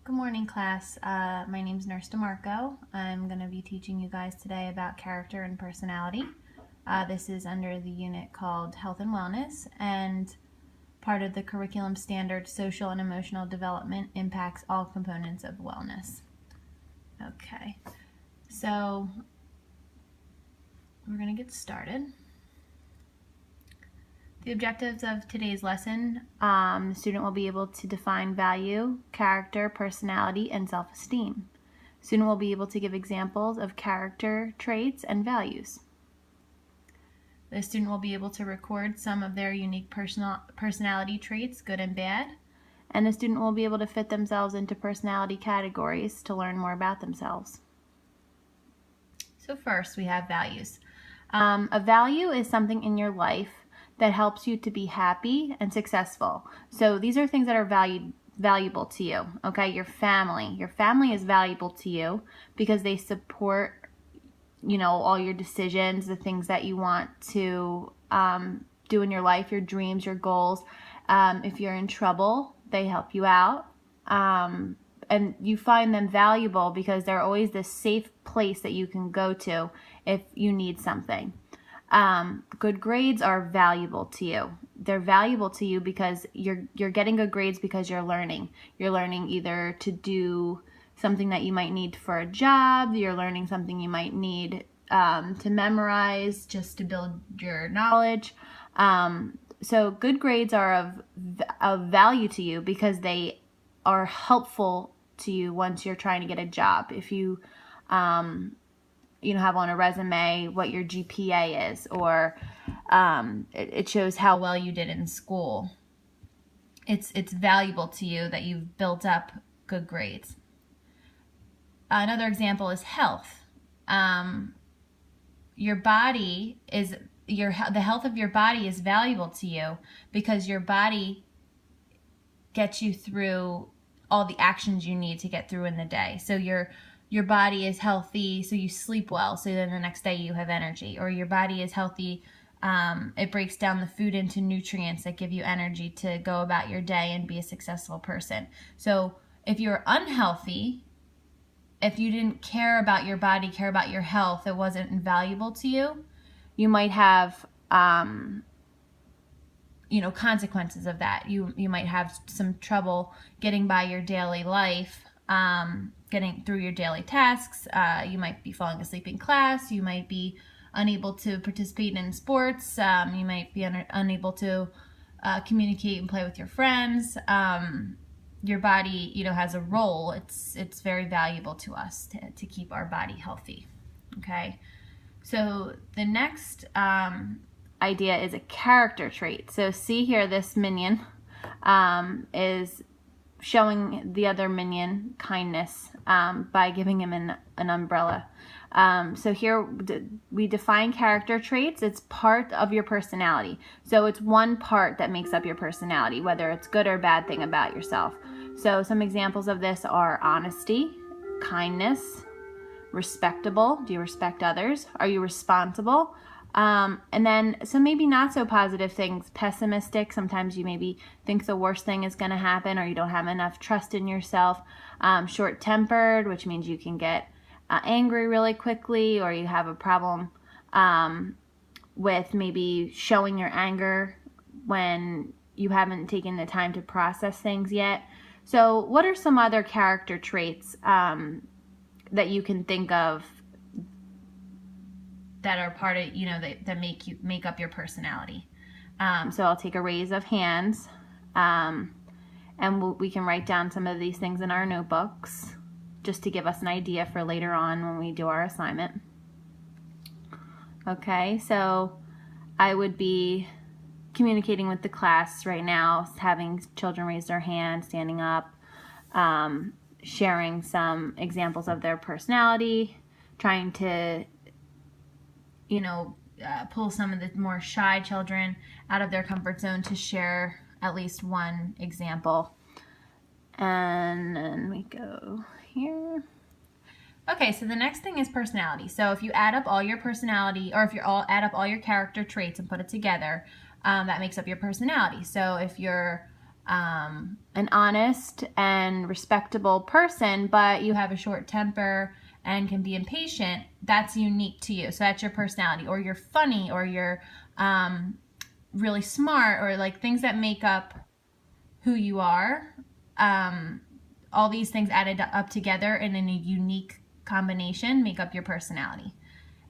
Good morning, class. My name is Nurse DeMarco. I'm going to be teaching you guys today about character and personality. This is under the unit called Health and Wellness, and part of the curriculum standard social and emotional development impacts all components of wellness. Okay, so we're going to get started. The objectives of today's lesson, the student will be able to define value, character, personality, and self-esteem. The student will be able to give examples of character traits and values. The student will be able to record some of their unique personality traits, good and bad. And the student will be able to fit themselves into personality categories to learn more about themselves. So first, we have values. A value is something in your life that helps you to be happy and successful. So these are things that are valuable to you, okay? Your family is valuable to you because they support, all your decisions, the things that you want to do in your life, your dreams, your goals. If you're in trouble, they help you out. And you find them valuable because they're always this safe place that you can go to if you need something. Good grades are valuable to you. They're valuable to you because you're getting good grades because you're learning. You're learning either to do something that you might need for a job. You're learning something you might need to memorize just to build your knowledge. So good grades are of value to you because they are helpful to you once you're trying to get a job. If you have on a resume what your GPA is, or it shows how well you did in school. It's valuable to you that you've built up good grades. Another example is health. Your body is the health of your body is valuable to you because your body gets you through all the actions you need to get through in the day. So your body is healthy, so you sleep well, so then the next day you have energy. Or your body is healthy, it breaks down the food into nutrients that give you energy to go about your day and be a successful person. So if you're unhealthy, if you didn't care about your body, care about your health, it wasn't valuable to you, you might have consequences of that. You might have some trouble getting by your daily life, getting through your daily tasks. You might be falling asleep in class. You might be unable to participate in sports. You might be unable to communicate and play with your friends. Your body, has a role. It's very valuable to us to keep our body healthy. Okay. So the next idea is a character trait. So see here, this minion is showing the other minion kindness by giving him an umbrella. So here we define character traits. It's part of your personality. So it's one part that makes up your personality, whether it's good or bad thing about yourself. So some examples of this are honesty, kindness, respectable. Do you respect others? Are you responsible? And then some maybe not so positive things, pessimistic. Sometimes you maybe think the worst thing is going to happen, or you don't have enough trust in yourself. Short-tempered, which means you can get angry really quickly, or you have a problem with maybe showing your anger when you haven't taken the time to process things yet. So what are some other character traits that you can think of that are part of, that make up your personality? So I'll take a raise of hands, and we can write down some of these things in our notebooks just to give us an idea for later on when we do our assignment. Okay, so I would be communicating with the class right now, having children raise their hand, standing up, sharing some examples of their personality, trying to pull some of the more shy children out of their comfort zone to share at least one example. And then we go here. Okay, so the next thing is personality. So if you add up all your personality, or if you add up all your character traits and put it together, that makes up your personality. So if you're an honest and respectable person, but you have a short temper and can be impatient, that's unique to you. So that's your personality. Or you're funny, or you're really smart, or like things that make up who you are. All these things added up together and in a unique combination make up your personality.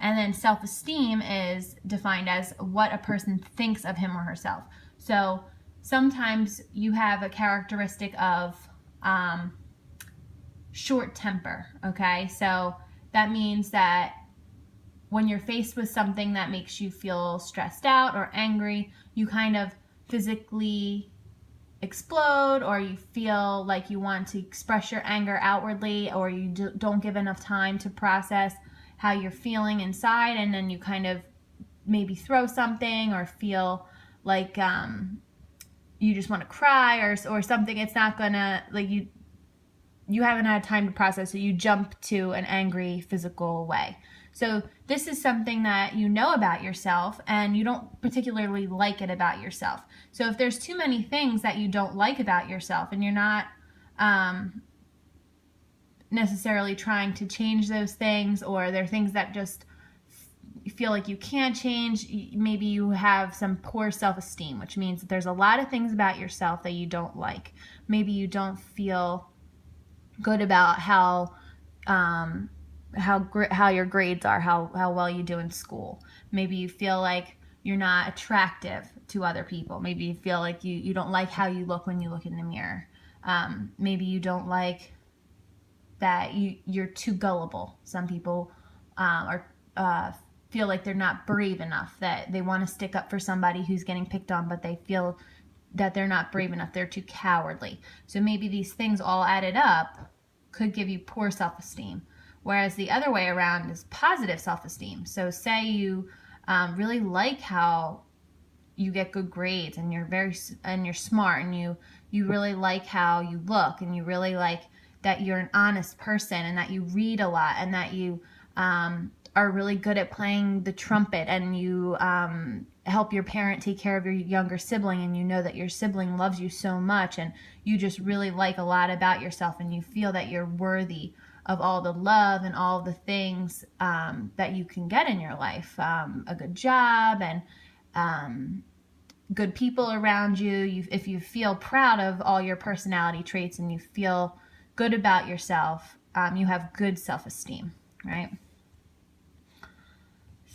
And then self-esteem is defined as what a person thinks of him or herself. So sometimes you have a characteristic of short temper, okay? So that means that when you're faced with something that makes you feel stressed out or angry, you kind of physically explode, or you feel like you want to express your anger outwardly, or you don't give enough time to process how you're feeling inside, and then you kind of maybe throw something or feel like you just want to cry or something. It's not gonna, like, you haven't had time to process, so you jump to an angry physical way. So this is something that you know about yourself and you don't particularly like it about yourself. So if there's too many things that you don't like about yourself and you're not necessarily trying to change those things, or they're things that just feel like you can't change, maybe you have some poor self-esteem, which means that there's a lot of things about yourself that you don't like. Maybe you don't feel good about how your grades are, how well you do in school. Maybe you feel like you're not attractive to other people. Maybe you feel like you don't like how you look when you look in the mirror. Maybe you don't like that you're too gullible. Some people feel like they're not brave enough, that they want to stick up for somebody who's getting picked on, but they feel that they're not brave enough. They're too cowardly. So maybe these things all added up could give you poor self-esteem. Whereas the other way around is positive self-esteem. So say you really like how you get good grades, and you're smart, and you really like how you look, and you really like that you're an honest person, and that you read a lot, and that you are really good at playing the trumpet, and you help your parent take care of your younger sibling, and you know that your sibling loves you so much, and you just really like a lot about yourself, and you feel that you're worthy of all the love and all the things that you can get in your life, a good job and good people around you. If you feel proud of all your personality traits and you feel good about yourself, you have good self-esteem, right?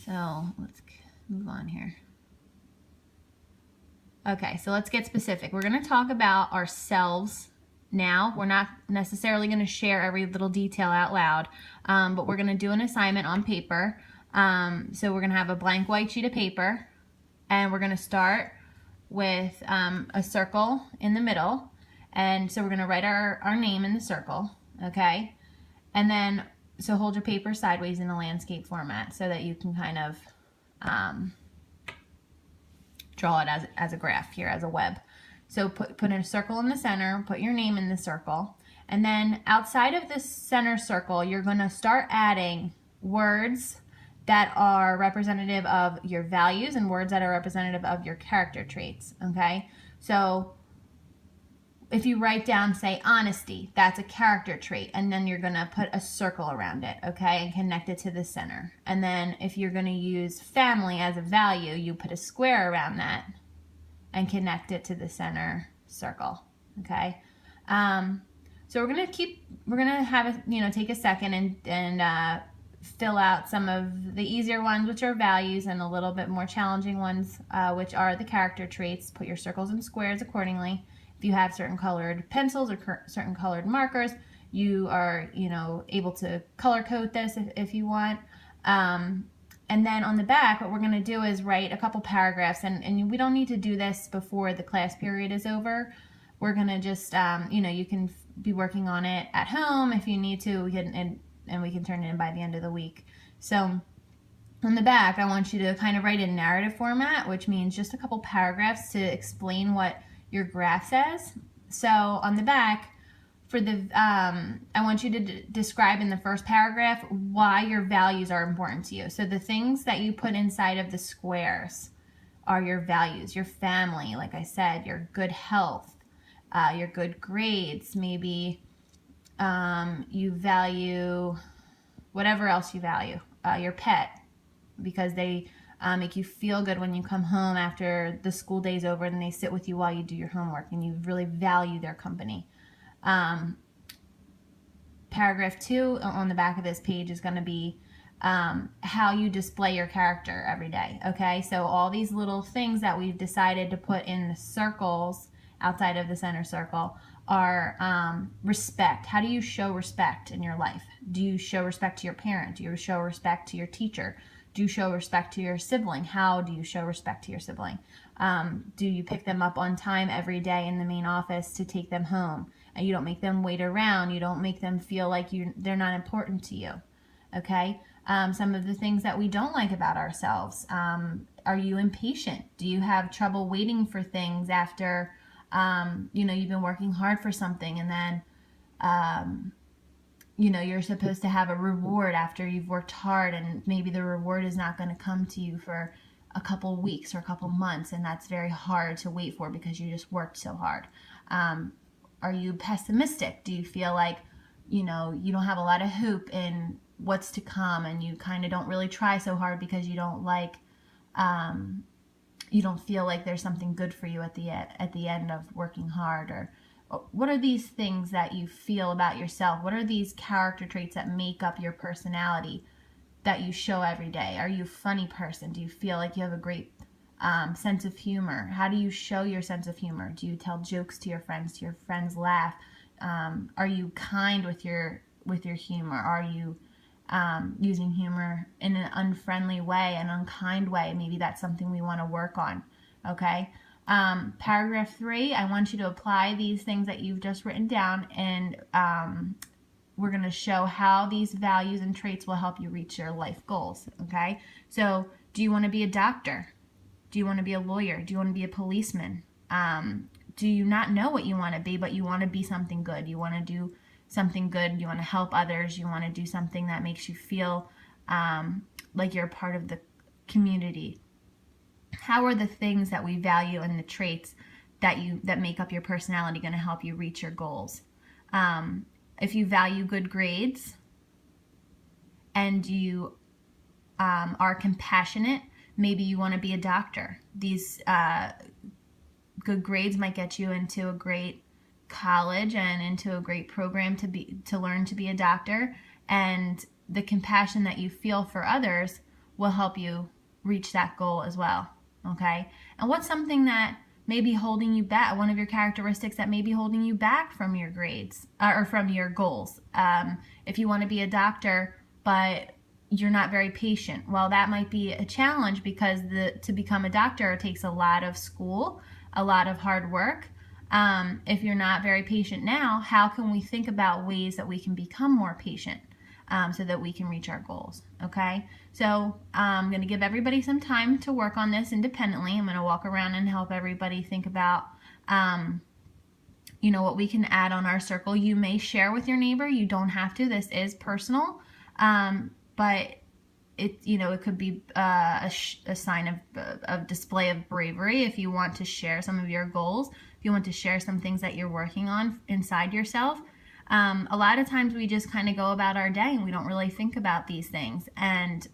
So let's move on here. Okay, so let's get specific. We're going to talk about ourselves now. We're not necessarily going to share every little detail out loud, but we're going to do an assignment on paper. So we're going to have a blank white sheet of paper, and we're going to start with a circle in the middle. And so we're going to write our name in the circle, okay? And then, so hold your paper sideways in a landscape format so that you can kind of draw it as a graph here, as a web. So put in a circle in the center, put your name in the circle, and then outside of this center circle, you're going to start adding words that are representative of your values and words that are representative of your character traits, okay? So if you write down, say, honesty, that's a character trait, and then you're going to put a circle around it, okay, and connect it to the center. And then if you're going to use family as a value, you put a square around that and connect it to the center circle, okay? So we're going to have take a second and fill out some of the easier ones, which are values, and a little bit more challenging ones, which are the character traits. Put your circles and squares accordingly. If you have certain colored pencils or certain colored markers, you are, able to color code this if you want. And then on the back, what we're going to do is write a couple paragraphs, and we don't need to do this before the class period is over. We're going to just, you can be working on it at home if you need to, and we can turn it in by the end of the week. So on the back, I want you to kind of write in narrative format, which means just a couple paragraphs to explain what your graph says. So on the back, for the I want you to describe in the first paragraph why your values are important to you. So the things that you put inside of the squares are your values, your family, like I said, your good health, your good grades, maybe you value whatever else you value, your pet, because they make you feel good when you come home after the school day's over and they sit with you while you do your homework and you really value their company. Paragraph 2 on the back of this page is going to be how you display your character every day. Okay, so all these little things that we've decided to put in the circles outside of the center circle are respect. How do you show respect in your life? Do you show respect to your parent? Do you show respect to your teacher? Do you show respect to your sibling? How do you show respect to your sibling? Do you pick them up on time every day in the main office to take them home? And you don't make them wait around. You don't make them feel like they're not important to you. Okay? Some of the things that we don't like about ourselves. Are you impatient? Do you have trouble waiting for things after you've been working hard for something, and then you're supposed to have a reward after you've worked hard, and maybe the reward is not going to come to you for a couple weeks or a couple months, and that's very hard to wait for because you just worked so hard. Are you pessimistic? Do you feel like you don't have a lot of hope in what's to come, and you kind of don't really try so hard because you don't feel like there's something good for you at the end of working hard? Or what are these things that you feel about yourself? What are these character traits that make up your personality that you show every day? Are you a funny person? Do you feel like you have a great sense of humor? How do you show your sense of humor? Do you tell jokes to your friends? Do your friends laugh? Are you kind with your humor? Are you using humor in an unfriendly way, an unkind way? Maybe that's something we want to work on. Okay. Paragraph 3, I want you to apply these things that you've just written down, and we're going to show how these values and traits will help you reach your life goals. Okay. So do you want to be a doctor? Do you want to be a lawyer? Do you want to be a policeman? Do you not know what you want to be, but you want to be something good? You want to do something good. You want to help others. You want to do something that makes you feel like you're a part of the community. How are the things that we value and the traits that make up your personality going to help you reach your goals? If you value good grades and you are compassionate, maybe you want to be a doctor. These good grades might get you into a great college and into a great program to learn to be a doctor, and the compassion that you feel for others will help you reach that goal as well. Okay? And what's something that may be holding you back, one of your characteristics that may be holding you back from your grades or from your goals? If you want to be a doctor but you're not very patient, well, that might be a challenge, because to become a doctor takes a lot of school, a lot of hard work. If you're not very patient now, how can we think about ways that we can become more patient so that we can reach our goals? Okay, so I'm going to give everybody some time to work on this independently. I'm going to walk around and help everybody think about what we can add on our circle. You may share with your neighbor. You don't have to. This is personal, but it could be a sign of display of bravery if you want to share some of your goals, if you want to share some things that you're working on inside yourself. A lot of times we just kind of go about our day and we don't really think about these things, and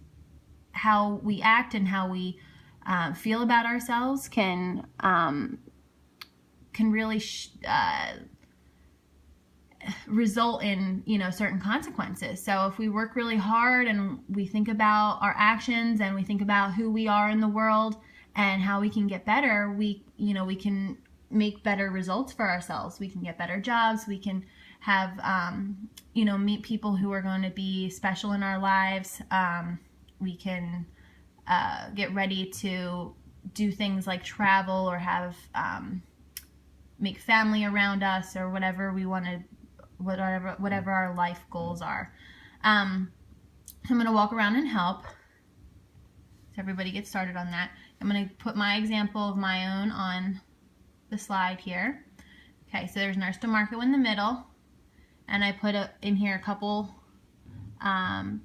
how we act and how we feel about ourselves can really result in certain consequences. So if we work really hard and we think about our actions and we think about who we are in the world and how we can get better, we can make better results for ourselves. We can get better jobs. We can have meet people who are going to be special in our lives. We can get ready to do things like travel or have make family around us, or whatever we want to, whatever our life goals are. I'm going to walk around and help, so everybody gets started on that. I'm going to put my example of my own on the slide here. Okay, so there's Nurse DeMarco in the middle, and I put in here a couple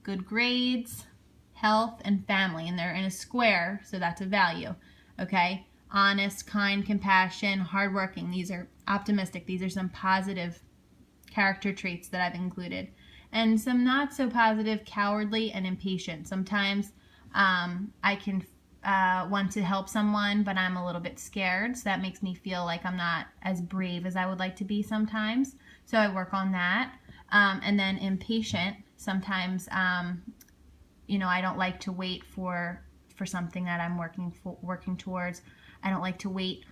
good grades, health, and family, and they're in a square, so that's a value. Okay, honest, kind, compassion, hardworking. These are optimistic. These are some positive character traits that I've included. And some not so positive, cowardly, and impatient. Sometimes I can want to help someone, but I'm a little bit scared. So that makes me feel like I'm not as brave as I would like to be sometimes. So I work on that. And then impatient. Sometimes, you know, I don't like to wait for something that I'm working towards. I don't like to wait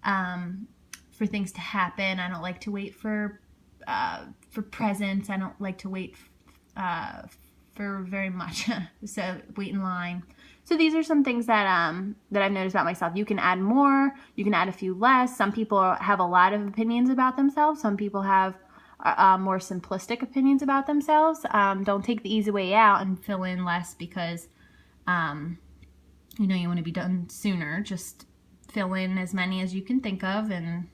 for things to happen. I don't like to wait for presents. I don't like to wait for very much. So wait in line. So these are some things that I've noticed about myself. You can add more. You can add a few less. Some people have a lot of opinions about themselves. Some people have more simplistic opinions about themselves. Don't take the easy way out and fill in less because you know you want to be done sooner. Just fill in as many as you can think of and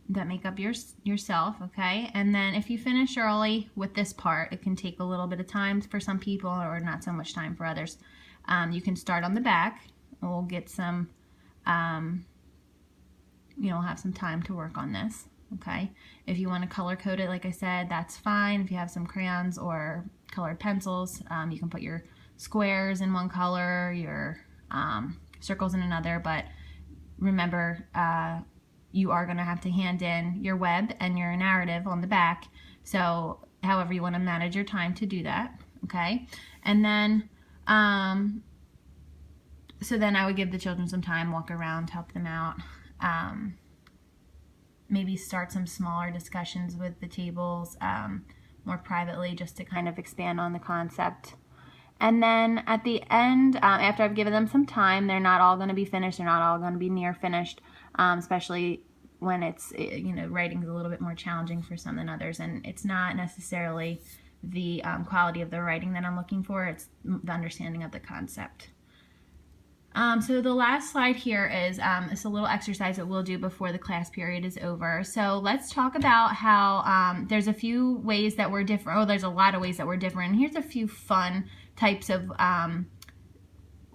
that make up yourself, okay? And then if you finish early with this part, it can take a little bit of time for some people or not so much time for others. You can start on the back. We'll get some, you know, have some time to work on this, okay? If you want to color code it, like I said, that's fine. If you have some crayons or colored pencils, you can put your squares in one color, your circles in another, but remember, you are going to have to hand in your web and your narrative on the back. So however you want to manage your time to do that, okay? And then, so then I would give the children some time, walk around, help them out. Maybe start some smaller discussions with the tables more privately just to kind of expand on the concept. And then at the end, after I've given them some time, they're not all going to be finished. They're not all going to be near finished, especially when it's, you know, writing is a little bit more challenging for some than others. And it's not necessarily the quality of the writing that I'm looking for. It's the understanding of the concept. So the last slide here is it's a little exercise that we'll do before the class period is over. So let's talk about how there's a few ways that we're different. Oh, there's a lot of ways that we're different. And here's a few fun types of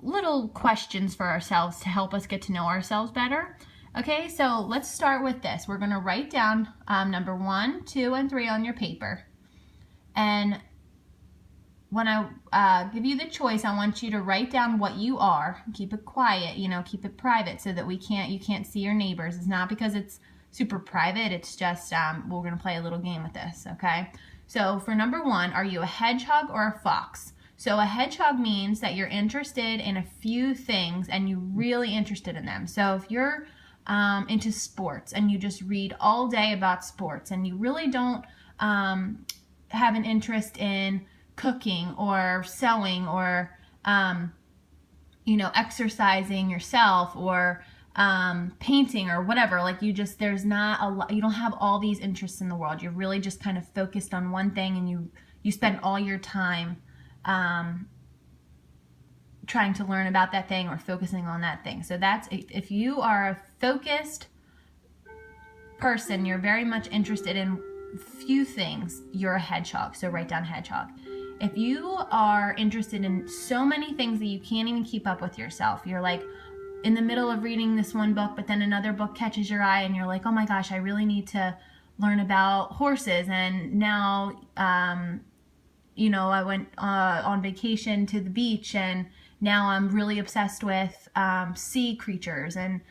little questions for ourselves to help us get to know ourselves better. Okay, so let's start with this. We're going to write down number 1, 2, and 3 on your paper. And when I give you the choice, I want you to write down what you are. Keep it quiet, you know, keep it private so that you can't see your neighbors. It's not because it's super private. It's just we're going to play a little game with this, okay? So for number 1, are you a hedgehog or a fox? So a hedgehog means that you're interested in a few things and you're really interested in them. So if you're into sports and you just read all day about sports and you really don't have an interest in cooking or sewing or you know, exercising yourself or painting or whatever, like there's not a lot, you don't have all these interests in the world. You're really just kind of focused on one thing and you spend all your time trying to learn about that thing or focusing on that thing. So that's, if you are a focused person, you're very much interested in few things, you're a hedgehog. So write down hedgehog. If you are interested in so many things that you can't even keep up with yourself, you're like in the middle of reading this one book, but then another book catches your eye and you're like, oh my gosh, I really need to learn about horses. And now, you know, I went on vacation to the beach and now I'm really obsessed with sea creatures. And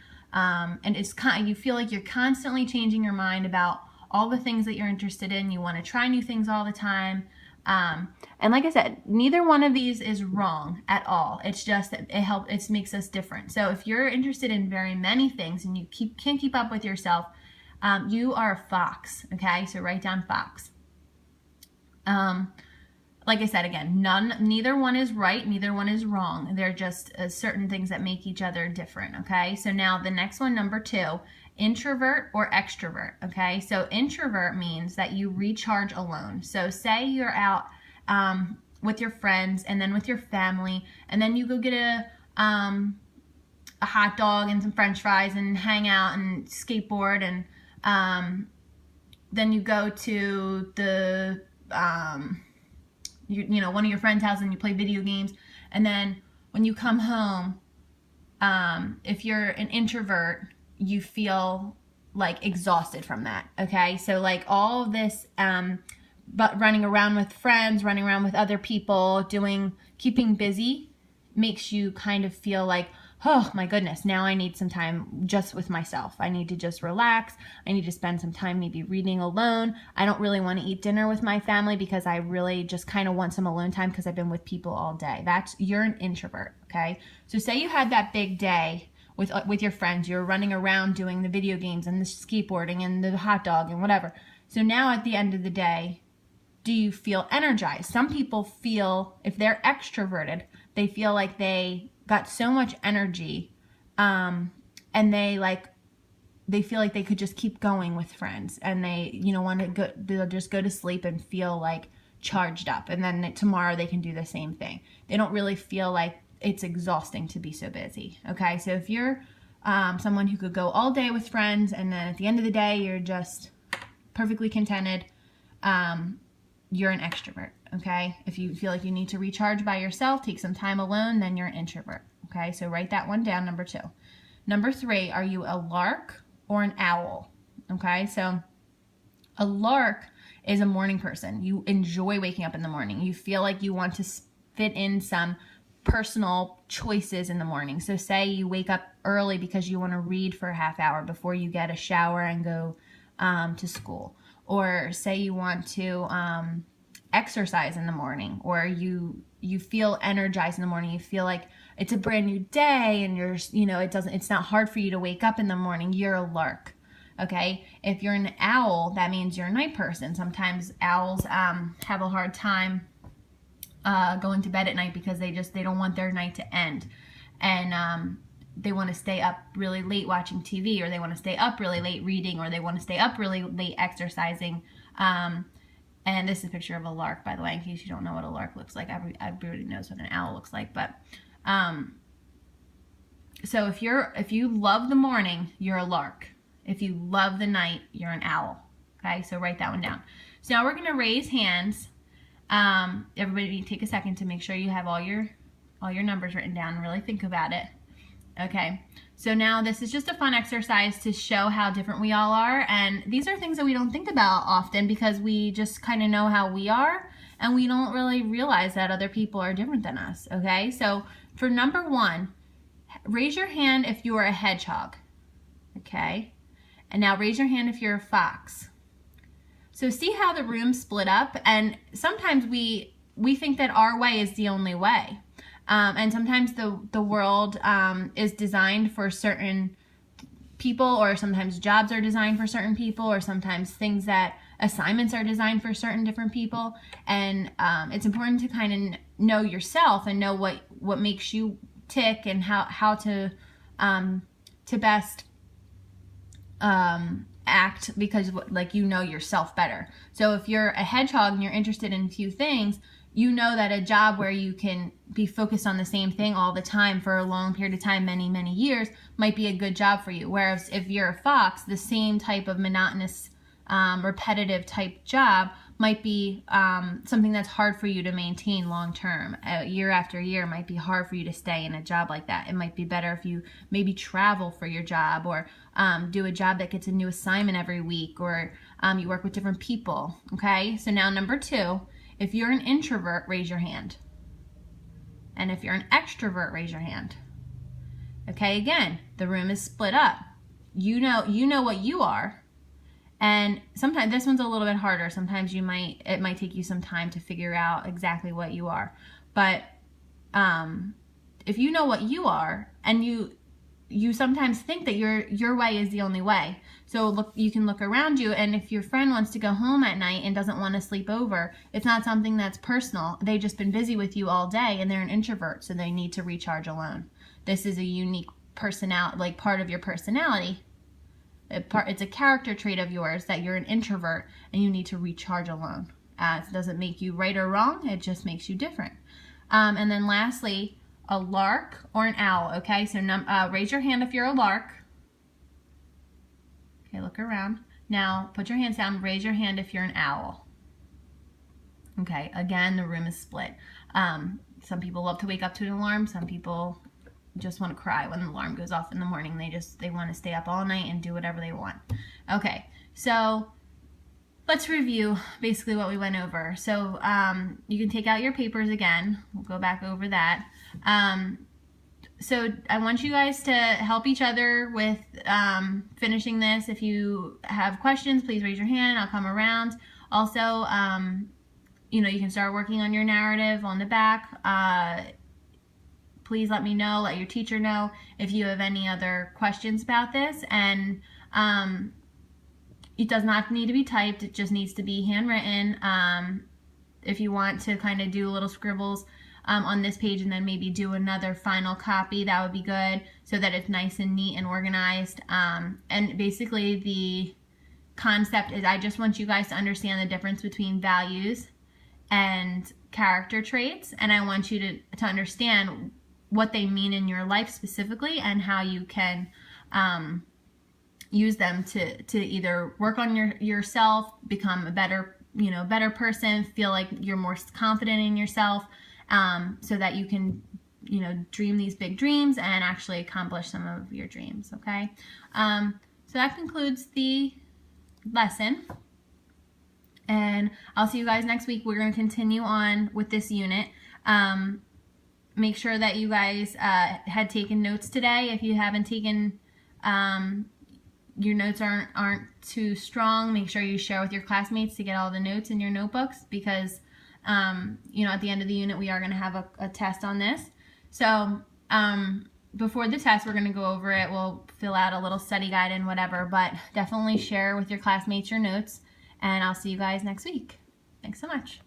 it's you feel like you're constantly changing your mind about all the things that you're interested in. You want to try new things all the time. And like I said, neither one of these is wrong at all. It's just that it makes us different. So if you're interested in very many things and you can't keep up with yourself, you are a fox. Okay, so write down fox. Like I said, again, neither one is right, neither one is wrong. They're just certain things that make each other different. Okay, so now the next one, number 2. Introvert or extrovert, okay? So introvert means that you recharge alone. So say you're out with your friends and then with your family, and then you go get a hot dog and some french fries and hang out and skateboard, and then you go to the, you know, one of your friends' house and you play video games, and then when you come home, If you're an introvert, you feel like exhausted from that. Okay, so like all of this, but running around with friends, running around with other people, keeping busy makes you kind of feel like, oh my goodness, now I need some time just with myself. I need to just relax. I need to spend some time maybe reading alone. I don't really want to eat dinner with my family because I really just kind of want some alone time because I've been with people all day. You're an introvert, okay? So say you had that big day with your friends. You're running around doing the video games and the skateboarding and the hot dog and whatever. So now at the end of the day, do you feel energized? Some people feel, if they're extroverted, they feel like they got so much energy, and they feel like they could just keep going with friends, and they want to go. They'll just go to sleep and feel like charged up, and then tomorrow they can do the same thing. They don't really feel like it's exhausting to be so busy. Okay, so if you're someone who could go all day with friends, and then at the end of the day you're just perfectly contented, you're an extrovert. Okay, if you feel like you need to recharge by yourself, take some time alone, then you're an introvert. Okay, so write that one down, number 2. Number 3, are you a lark or an owl? Okay, so a lark is a morning person. You enjoy waking up in the morning. You feel like you want to fit in some personal choices in the morning. So say you wake up early because you want to read for a half hour before you get a shower and go to school. Or say you want to exercise in the morning, or you feel energized in the morning. You feel like it's a brand new day, and it's not hard for you to wake up in the morning. You're a lark. Okay, if you're an owl, that means you're a night person. Sometimes owls have a hard time going to bed at night because they don't want their night to end, and they want to stay up really late watching TV, or they want to stay up really late reading, or they want to stay up really late exercising. And this is a picture of a lark, by the way, in case you don't know what a lark looks like. Everybody knows what an owl looks like. But so if you love the morning, you're a lark. If you love the night, you're an owl. Okay, so write that one down. So now we're going to raise hands. Everybody take a second to make sure you have all your numbers written down and really think about it. Okay, so now this is just a fun exercise to show how different we all are, and these are things that we don't think about often because we just kind of know how we are, and we don't really realize that other people are different than us. Okay, so for number 1, raise your hand if you are a hedgehog. Okay, and now raise your hand if you're a fox. So see how the room split up, and sometimes we think that our way is the only way. And sometimes the world is designed for certain people, or sometimes jobs are designed for certain people, or sometimes assignments are designed for certain different people. And it's important to kind of know yourself and know what makes you tick, and how to best act, because yourself better. So if you're a hedgehog and you're interested in a few things, you know that a job where you can be focused on the same thing all the time for a long period of time, many, many years, might be a good job for you. Whereas if you're a fox, the same type of monotonous, repetitive type job might be something that's hard for you to maintain long term. Year after year might be hard for you to stay in a job like that. It might be better if you maybe travel for your job, or do a job that gets a new assignment every week, or you work with different people. Okay, so now number 2, if you're an introvert, raise your hand. And if you're an extrovert, raise your hand. Okay, again, the room is split up. You know what you are. And sometimes this one's a little bit harder. Sometimes it might take you some time to figure out exactly what you are. But if you know what you are, and you sometimes think that your way is the only way. So you can look around you, and if your friend wants to go home at night and doesn't want to sleep over, it's not something that's personal. They've just been busy with you all day, and they're an introvert, so they need to recharge alone. This is a unique personality, part of your personality. It's a character trait of yours that you're an introvert and you need to recharge alone. It doesn't make you right or wrong. It just makes you different. And then lastly, a lark or an owl. Okay, so raise your hand if you're a lark. Okay, look around. Now put your hands down. Raise your hand if you're an owl. Okay, again, the room is split. Some people love to wake up to an alarm. Some people just want to cry when the alarm goes off in the morning. They want to stay up all night and do whatever they want. Okay, so let's review basically what we went over. So you can take out your papers again. We'll go back over that. So I want you guys to help each other with finishing this. If you have questions, please raise your hand. I'll come around. Also, you know, you can start working on your narrative on the back. Please let me know, let your teacher know if you have any other questions about this. And it does not need to be typed. It just needs to be handwritten. If you want to kind of do little scribbles on this page and then maybe do another final copy, that would be good, so that it's nice and neat and organized. And basically the concept is I just want you guys to understand the difference between values and character traits, and I want you to understand what they mean in your life specifically and how you can use them to either work on yourself, become a better person, feel like you're more confident in yourself, so that you can, dream these big dreams and actually accomplish some of your dreams, okay? So that concludes the lesson. And I'll see you guys next week. We're going to continue on with this unit. Make sure that you guys had taken notes today. If you haven't taken, your notes aren't too strong, make sure you share with your classmates to get all the notes in your notebooks, because at the end of the unit we are going to have a test on this. So before the test, we're going to go over it. We'll fill out a little study guide and whatever, but definitely share with your classmates your notes, and I'll see you guys next week. Thanks so much.